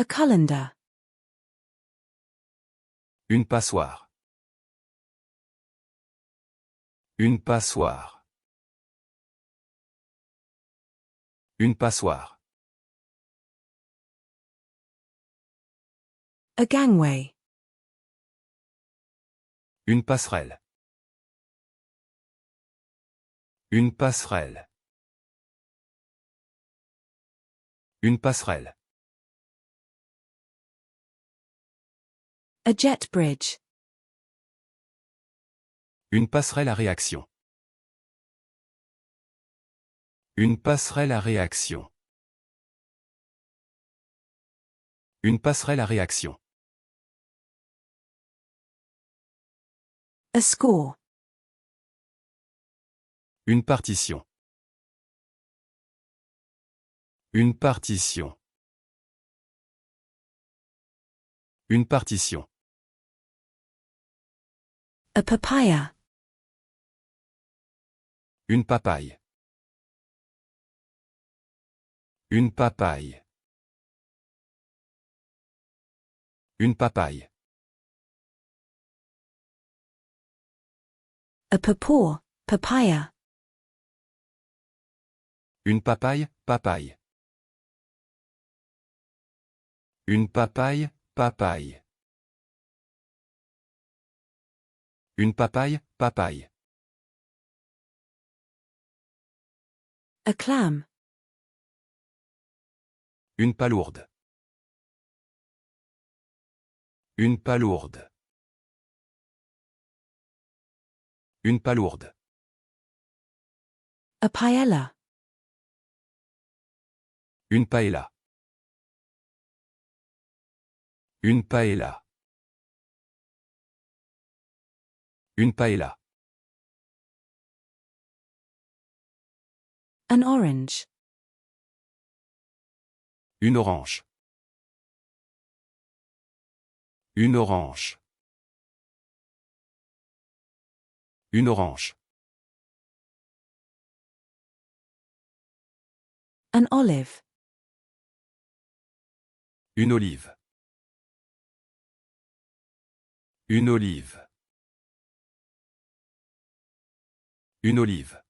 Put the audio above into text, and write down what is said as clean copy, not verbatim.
A colander. Une passoire. Une passoire. Une passoire. A gangway. Une passerelle. Une passerelle. Une passerelle. A jet bridge. Une passerelle à réaction. Une passerelle à réaction. Une passerelle à réaction. A score. Une partition. Une partition. Une partition. A papaya. Une papaye. Une papaye. Une papaye. A papaw, papaya. Une papaye, papaye. Une papaye, papaye. Une papaye, papaye. A clam. Une palourde. Une palourde. Une palourde. A paella. Une paella. Une paella. Une paella. An orange. Une orange. Une orange. Une orange. An olive. Une olive. Une olive. Une olive.